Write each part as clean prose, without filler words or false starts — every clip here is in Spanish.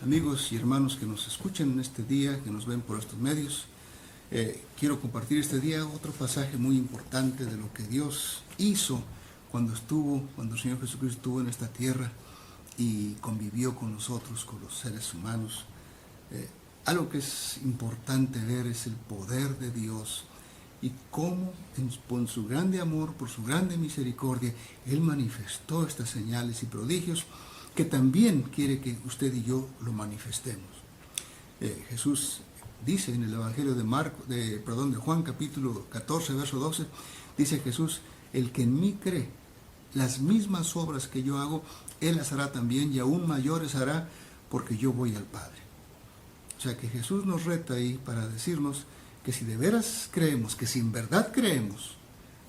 amigos y hermanos que nos escuchan en este día, que nos ven por estos medios. Quiero compartir este día otro pasaje muy importante de lo que Dios hizo cuando el Señor Jesucristo estuvo en esta tierra y convivió con nosotros, con los seres humanos. Algo que es importante ver es el poder de Dios y cómo por su grande amor, por su grande misericordia, Él manifestó estas señales y prodigios que también quiere que usted y yo lo manifestemos. Jesús dice en el Evangelio de Juan capítulo 14, verso 12, dice Jesús: el que en mí cree, las mismas obras que yo hago, Él las hará también, y aún mayores hará, porque yo voy al Padre. O sea que Jesús nos reta ahí para decirnos que si de veras creemos, que si en verdad creemos,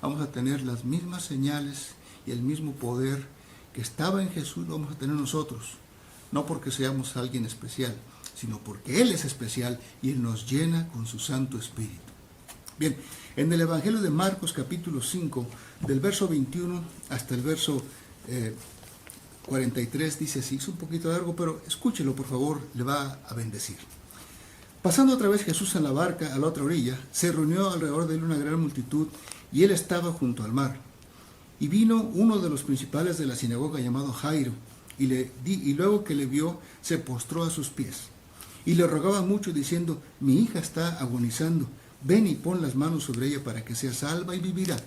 vamos a tener las mismas señales y el mismo poder que estaba en Jesús, lo vamos a tener nosotros. No porque seamos alguien especial, sino porque Él es especial y Él nos llena con su Santo Espíritu. Bien, en el Evangelio de Marcos capítulo 5, del verso 21 hasta el verso 43, dice así, es un poquito largo, pero escúchelo por favor, le va a bendecir. Pasando otra vez Jesús en la barca a la otra orilla, se reunió alrededor de él una gran multitud, y él estaba junto al mar. Y vino uno de los principales de la sinagoga llamado Jairo, y luego que le vio, se postró a sus pies. Y le rogaba mucho diciendo: mi hija está agonizando, ven y pon las manos sobre ella para que sea salva y vivirá.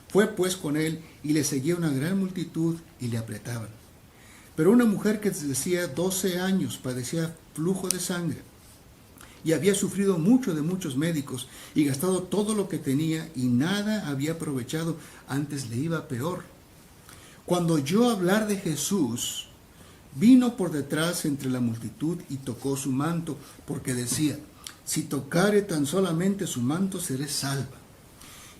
Fue pues con él, y le seguía una gran multitud, y le apretaban. Pero una mujer que desde hacía 12 años padecía flujo de sangre, y había sufrido mucho de muchos médicos, y gastado todo lo que tenía, y nada había aprovechado, antes le iba peor. Cuando oyó hablar de Jesús, vino por detrás entre la multitud y tocó su manto, porque decía: si tocare tan solamente su manto, seré salva.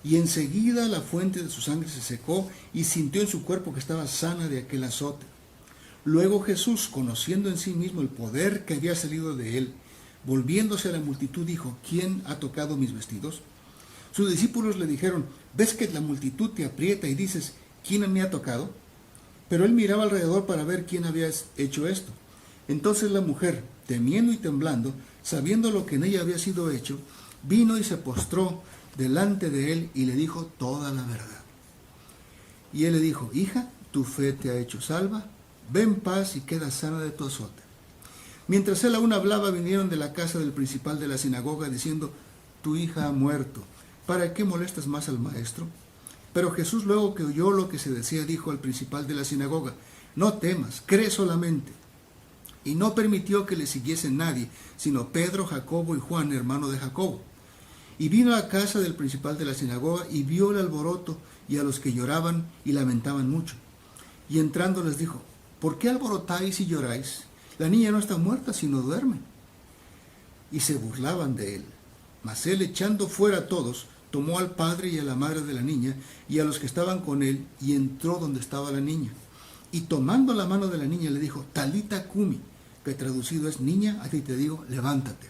Y enseguida la fuente de su sangre se secó, y sintió en su cuerpo que estaba sana de aquel azote. Luego Jesús, conociendo en sí mismo el poder que había salido de él, volviéndose a la multitud, dijo: ¿quién ha tocado mis vestidos? Sus discípulos le dijeron: ¿ves que la multitud te aprieta y dices: ¿quién me ha tocado? Pero él miraba alrededor para ver quién había hecho esto. Entonces la mujer, temiendo y temblando, sabiendo lo que en ella había sido hecho, vino y se postró delante de él y le dijo toda la verdad. Y él le dijo: hija, tu fe te ha hecho salva, ve en paz y queda sana de tu azote. Mientras él aún hablaba, vinieron de la casa del principal de la sinagoga diciendo: tu hija ha muerto, ¿para qué molestas más al maestro? Pero Jesús, luego que oyó lo que se decía, dijo al principal de la sinagoga: no temas, cree solamente. Y no permitió que le siguiese nadie, sino Pedro, Jacobo y Juan, hermano de Jacobo. Y vino a casa del principal de la sinagoga y vio el alboroto y a los que lloraban y lamentaban mucho. Y entrando les dijo: ¿por qué alborotáis y lloráis? La niña no está muerta, sino duerme. Y se burlaban de él. Mas él, echando fuera a todos, tomó al padre y a la madre de la niña y a los que estaban con él, y entró donde estaba la niña. Y tomando la mano de la niña le dijo: Talita cumi, que traducido es: niña, a ti te digo, levántate.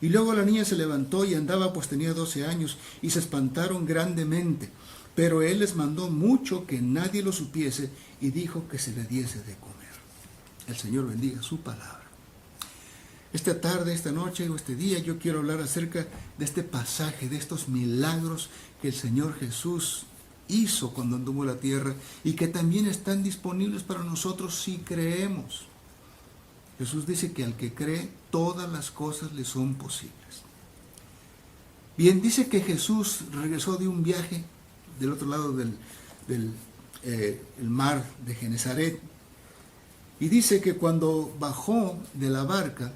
Y luego la niña se levantó y andaba, pues tenía 12 años, y se espantaron grandemente. Pero él les mandó mucho que nadie lo supiese, y dijo que se le diese de comer. El Señor bendiga su palabra. Esta tarde, esta noche o este día, yo quiero hablar acerca de este pasaje, de estos milagros que el Señor Jesús hizo cuando anduvo la tierra y que también están disponibles para nosotros si creemos. Jesús dice que al que cree, todas las cosas le son posibles. Bien, dice que Jesús regresó de un viaje del otro lado del mar de Genesaret. Y dice que cuando bajó de la barca,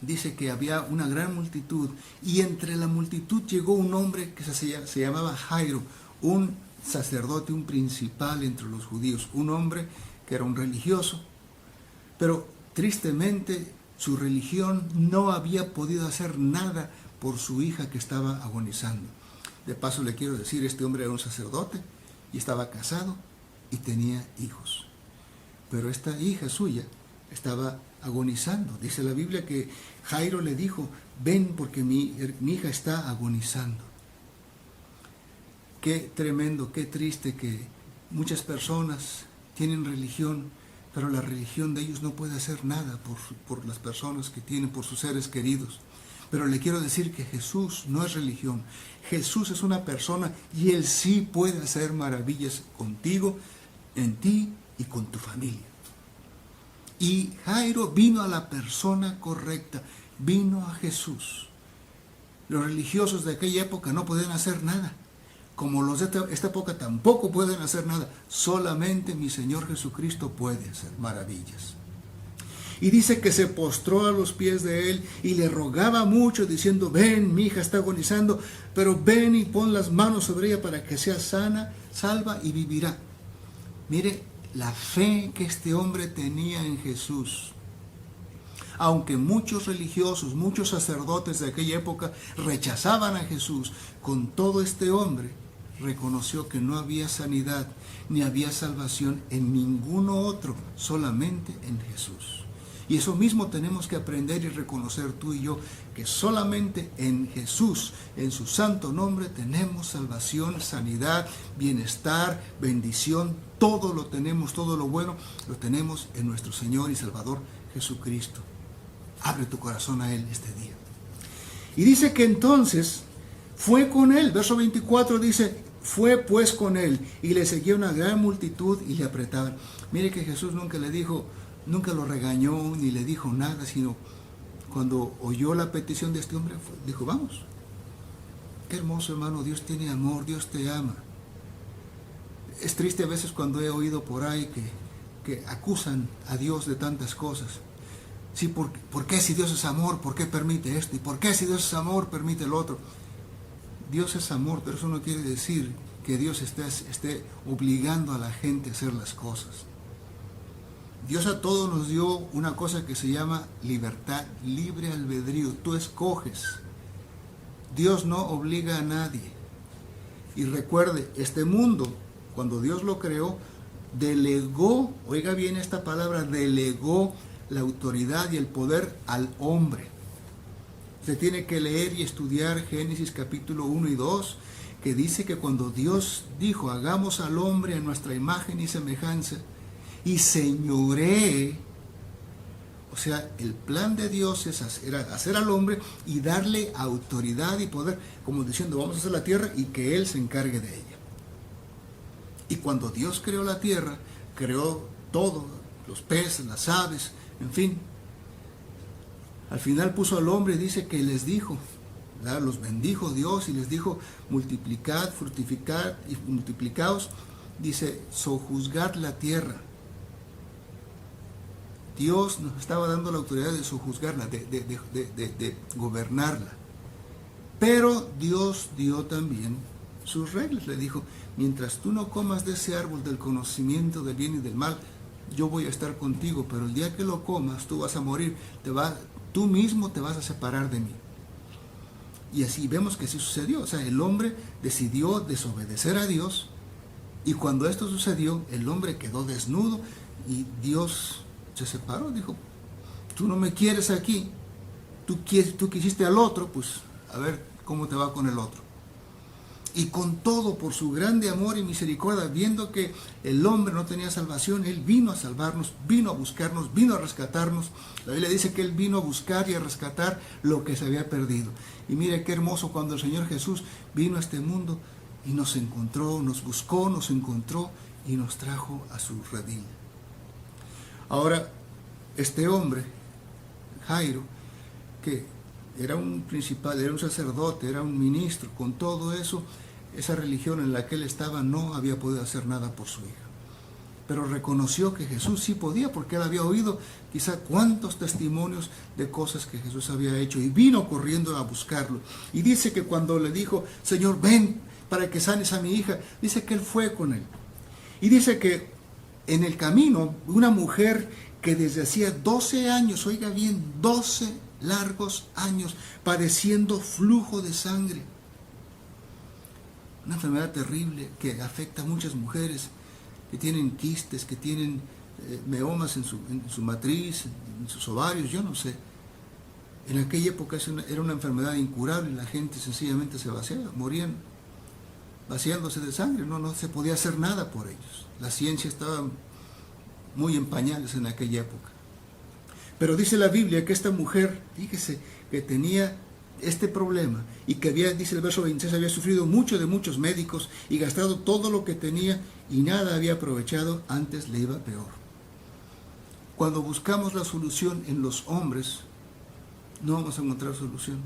dice que había una gran multitud, y entre la multitud llegó un hombre que se llamaba Jairo, un sacerdote, un principal entre los judíos, un hombre que era un religioso, pero tristemente su religión no había podido hacer nada por su hija que estaba agonizando. De paso le quiero decir, este hombre era un sacerdote y estaba casado y tenía hijos. Pero esta hija suya estaba agonizando. Dice la Biblia que Jairo le dijo: ven porque mi hija está agonizando. Qué tremendo, qué triste que muchas personas tienen religión, pero la religión de ellos no puede hacer nada por las personas que tienen, por sus seres queridos. Pero le quiero decir que Jesús no es religión. Jesús es una persona y Él sí puede hacer maravillas contigo, en ti y con tu familia. Y Jairo vino a la persona correcta, vino a Jesús. Los religiosos de aquella época no podían hacer nada, como los de esta época tampoco pueden hacer nada. Solamente mi Señor Jesucristo puede hacer maravillas. Y dice que se postró a los pies de él y le rogaba mucho, diciendo: ven, mi hija está agonizando, pero ven y pon las manos sobre ella para que sea sana, salva y vivirá. Mire la fe que este hombre tenía en Jesús. Aunque muchos religiosos, muchos sacerdotes de aquella época rechazaban a Jesús, con todo este hombre reconoció que no había sanidad ni había salvación en ninguno otro, solamente en Jesús. Y eso mismo tenemos que aprender y reconocer tú y yo, que solamente en Jesús, en su santo nombre, tenemos salvación, sanidad, bienestar, bendición. Todo lo tenemos, todo lo bueno lo tenemos en nuestro Señor y Salvador Jesucristo. Abre tu corazón a Él este día. Y dice que entonces fue con Él. Verso 24 dice: fue pues con Él, y le seguía una gran multitud y le apretaban. Mire que Jesús nunca le dijo, nunca lo regañó ni le dijo nada, sino cuando oyó la petición de este hombre, dijo: vamos. Qué hermoso, hermano, Dios tiene amor, Dios te ama. Es triste a veces cuando he oído por ahí que acusan a Dios de tantas cosas. Sí, ¿por qué si Dios es amor? ¿Por qué permite esto? ¿Y por qué si Dios es amor permite el otro? Dios es amor, pero eso no quiere decir que Dios esté obligando a la gente a hacer las cosas. Dios a todos nos dio una cosa que se llama libertad, libre albedrío. Tú escoges. Dios no obliga a nadie. Y recuerde, este mundo, cuando Dios lo creó, delegó, oiga bien esta palabra, delegó la autoridad y el poder al hombre. Se tiene que leer y estudiar Génesis capítulo 1 y 2, que dice que cuando Dios dijo: hagamos al hombre a nuestra imagen y semejanza, y señoree, o sea, el plan de Dios era hacer al hombre y darle autoridad y poder, como diciendo: vamos a hacer la tierra y que Él se encargue de ella. Y cuando Dios creó la tierra, creó todo, los peces, las aves, en fin. Al final puso al hombre y dice que les dijo, ¿verdad? Los bendijo Dios y les dijo: multiplicad, fructificad y multiplicaos. Dice: sojuzgad la tierra. Dios nos estaba dando la autoridad de sojuzgarla, de gobernarla. Pero Dios dio también sus reglas. Le dijo: mientras tú no comas de ese árbol del conocimiento del bien y del mal, yo voy a estar contigo, pero el día que lo comas, tú vas a morir, tú mismo te vas a separar de mí. Y así vemos que así sucedió. O sea, el hombre decidió desobedecer a Dios, y cuando esto sucedió, el hombre quedó desnudo y Dios se separó. Dijo: tú no me quieres aquí, tú quisiste al otro, pues a ver cómo te va con el otro. Y con todo, por su grande amor y misericordia, viendo que el hombre no tenía salvación, Él vino a salvarnos, vino a buscarnos, vino a rescatarnos. La Biblia dice que Él vino a buscar y a rescatar lo que se había perdido. Y mire qué hermoso cuando el Señor Jesús vino a este mundo y nos encontró, nos buscó, nos encontró y nos trajo a su redil. Ahora, este hombre, Jairo, que era un principal, era un sacerdote, era un ministro, con todo eso, esa religión en la que él estaba no había podido hacer nada por su hija. Pero reconoció que Jesús sí podía, porque él había oído quizá cuántos testimonios de cosas que Jesús había hecho, y vino corriendo a buscarlo. Y dice que cuando le dijo: Señor, ven para que sanes a mi hija, dice que él fue con él. Y dice que en el camino, una mujer que desde hacía 12 años, oiga bien, 12 largos años, padeciendo flujo de sangre. Una enfermedad terrible que afecta a muchas mujeres que tienen quistes, que tienen meomas en su matriz, en sus ovarios, yo no sé. En aquella época era una enfermedad incurable, la gente sencillamente se vaciaba, morían vaciándose de sangre, no se podía hacer nada por ellos. La ciencia estaba muy en pañales en aquella época. Pero dice la Biblia que esta mujer, fíjese, que tenía este problema y que había, dice el verso 26, había sufrido mucho de muchos médicos y gastado todo lo que tenía y nada había aprovechado, antes le iba peor. Cuando buscamos la solución en los hombres, no vamos a encontrar solución.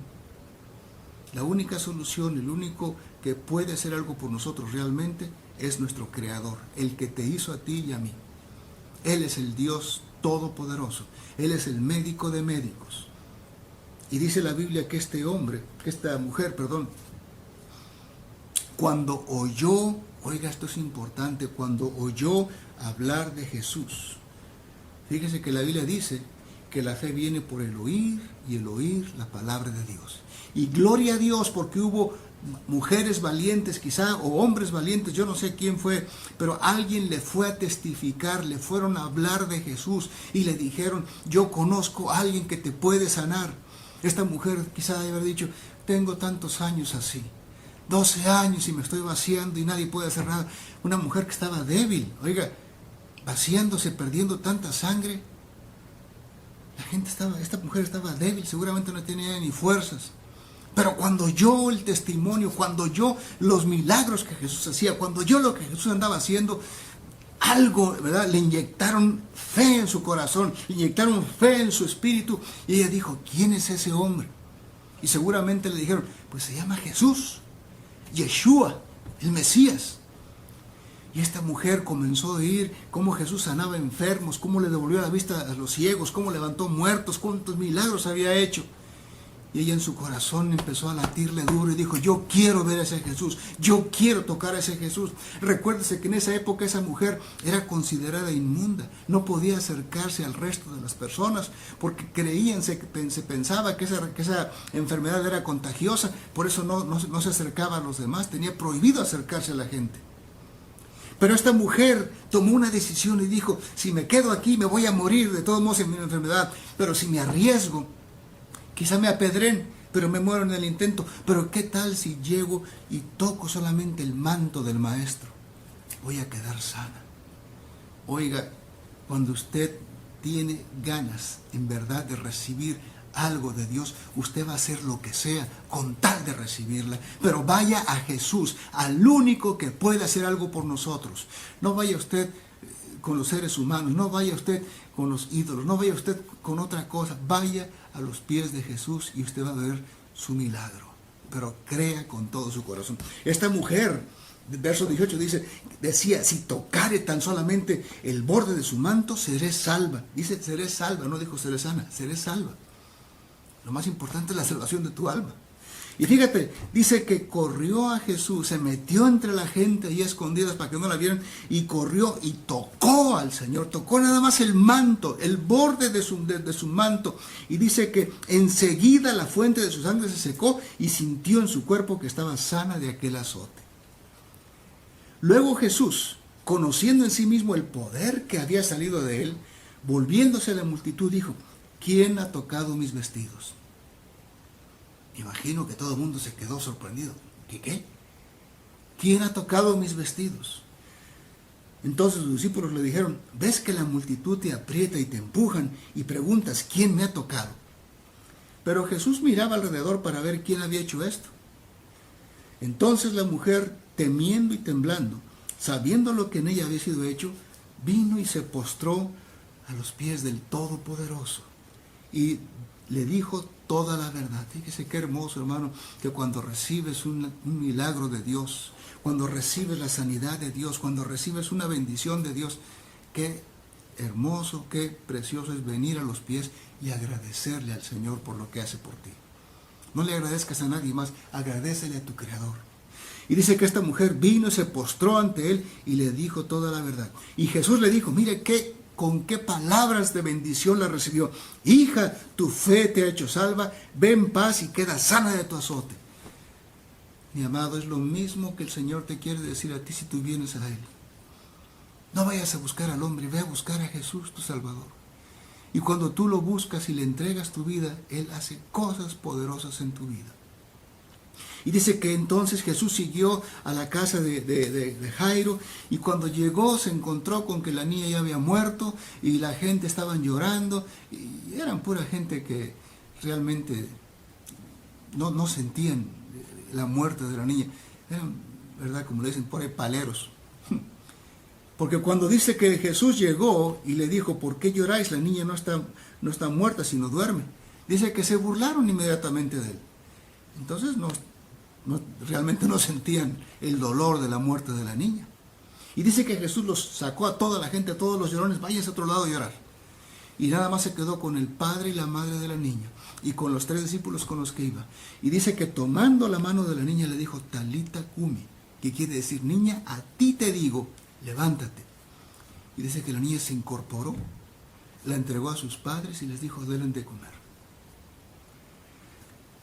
La única solución, el único que puede hacer algo por nosotros realmente es nuestro Creador, el que te hizo a ti y a mí. Él es el Dios Todopoderoso. Él es el médico de médicos. Y dice la Biblia que esta mujer, cuando oyó, oiga, esto es importante, cuando oyó hablar de Jesús. Fíjese que la Biblia dice que la fe viene por el oír y el oír la palabra de Dios. Y gloria a Dios porque hubo mujeres valientes quizá, o hombres valientes, yo no sé quién fue, pero alguien le fue a testificar, le fueron a hablar de Jesús y le dijeron, yo conozco a alguien que te puede sanar. Esta mujer quizá debe haber dicho, tengo tantos años así, 12 años y me estoy vaciando y nadie puede hacer nada. Una mujer que estaba débil, oiga, vaciándose, perdiendo tanta sangre. Esta mujer estaba débil, seguramente no tenía ni fuerzas. Pero cuando oyó el testimonio, cuando oyó los milagros que Jesús hacía, cuando oyó lo que Jesús andaba haciendo, algo, ¿verdad? Le inyectaron fe en su corazón, le inyectaron fe en su espíritu, y ella dijo, ¿quién es ese hombre? Y seguramente le dijeron, pues se llama Jesús, Yeshua, el Mesías. Y esta mujer comenzó a oír cómo Jesús sanaba enfermos, cómo le devolvió la vista a los ciegos, cómo levantó muertos, cuántos milagros había hecho. Y ella en su corazón empezó a latirle duro y dijo, yo quiero ver a ese Jesús, yo quiero tocar a ese Jesús. Recuérdese que en esa época esa mujer era considerada inmunda, no podía acercarse al resto de las personas porque se pensaba que esa enfermedad era contagiosa, por eso no se acercaba a los demás, tenía prohibido acercarse a la gente. Pero esta mujer tomó una decisión y dijo, si me quedo aquí me voy a morir de todos modos en mi enfermedad, pero si me arriesgo, quizá me apedren, pero me muero en el intento. Pero ¿qué tal si llego y toco solamente el manto del Maestro? Voy a quedar sana. Oiga, cuando usted tiene ganas en verdad de recibir algo de Dios, usted va a hacer lo que sea con tal de recibirla. Pero vaya a Jesús, al único que puede hacer algo por nosotros. No vaya usted con los seres humanos, no vaya usted con los ídolos, no vaya usted con otra cosa, vaya a los pies de Jesús y usted va a ver su milagro, pero crea con todo su corazón. Esta mujer, verso 18 decía, si tocare tan solamente el borde de su manto, seré salva. Dice, seré salva, no dijo seré sana, seré salva. Lo más importante es la salvación de tu alma. Y fíjate, dice que corrió a Jesús, se metió entre la gente ahí escondidas para que no la vieran, y corrió y tocó al Señor, tocó nada más el manto, el borde de su manto, y dice que enseguida la fuente de su sangre se secó y sintió en su cuerpo que estaba sana de aquel azote. Luego Jesús, conociendo en sí mismo el poder que había salido de él, volviéndose a la multitud dijo, ¿quién ha tocado mis vestidos? Imagino que todo el mundo se quedó sorprendido. ¿Qué? ¿Quién ha tocado mis vestidos? Entonces sus discípulos le dijeron, ¿ves que la multitud te aprieta y te empujan y preguntas, ¿quién me ha tocado? Pero Jesús miraba alrededor para ver quién había hecho esto. Entonces la mujer, temiendo y temblando, sabiendo lo que en ella había sido hecho, vino y se postró a los pies del Todopoderoso y le dijo toda la verdad. Fíjese qué hermoso, hermano, que cuando recibes un milagro de Dios, cuando recibes la sanidad de Dios, cuando recibes una bendición de Dios, qué hermoso, qué precioso es venir a los pies y agradecerle al Señor por lo que hace por ti. No le agradezcas a nadie más, agradécele a tu Creador. Y dice que esta mujer vino y se postró ante él y le dijo toda la verdad. Y Jesús le dijo, mire con qué palabras de bendición la recibió. Hija, tu fe te ha hecho salva, ve en paz y queda sana de tu azote. Mi amado, es lo mismo que el Señor te quiere decir a ti si tú vienes a Él. No vayas a buscar al hombre, ve a buscar a Jesús, tu Salvador. Y cuando tú lo buscas y le entregas tu vida, Él hace cosas poderosas en tu vida. Y dice que entonces Jesús siguió a la casa de Jairo, y cuando llegó se encontró con que la niña ya había muerto y la gente estaban llorando, y eran pura gente que realmente no sentían la muerte de la niña. Eran, ¿verdad? Como le dicen por ahí, paleros. Porque cuando dice que Jesús llegó y le dijo, ¿por qué lloráis? La niña no está muerta, sino duerme. Dice que se burlaron inmediatamente de él. Entonces realmente no sentían el dolor de la muerte de la niña. Y dice que Jesús los sacó a toda la gente, a todos los llorones, váyanse a otro lado a llorar. Y nada más se quedó con el padre y la madre de la niña, y con los 3 discípulos con los que iba. Y dice que tomando la mano de la niña le dijo, Talita Cumi, que quiere decir, niña, a ti te digo, levántate. Y dice que la niña se incorporó, la entregó a sus padres y les dijo, denle de comer.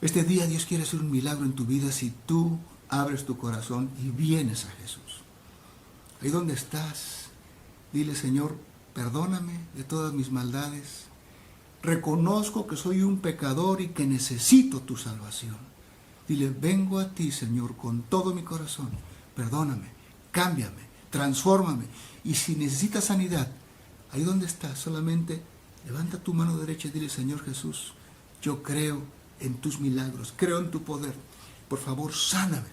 Este día Dios quiere hacer un milagro en tu vida si tú abres tu corazón y vienes a Jesús. Ahí donde estás, dile, Señor, perdóname de todas mis maldades. Reconozco que soy un pecador y que necesito tu salvación. Dile, vengo a ti, Señor, con todo mi corazón. Perdóname, cámbiame, transfórmame. Y si necesitas sanidad, ahí donde estás, solamente levanta tu mano derecha y dile, Señor Jesús, yo creo en tus milagros, creo en tu poder. Por favor, sáname.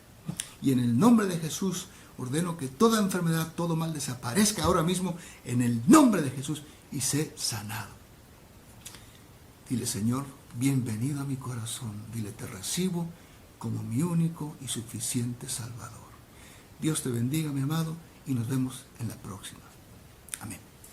Y en el nombre de Jesús ordeno que toda enfermedad, todo mal desaparezca ahora mismo en el nombre de Jesús y sé sanado. Dile, Señor, bienvenido a mi corazón. Dile, te recibo como mi único y suficiente Salvador. Dios te bendiga, mi amado, y nos vemos en la próxima. Amén.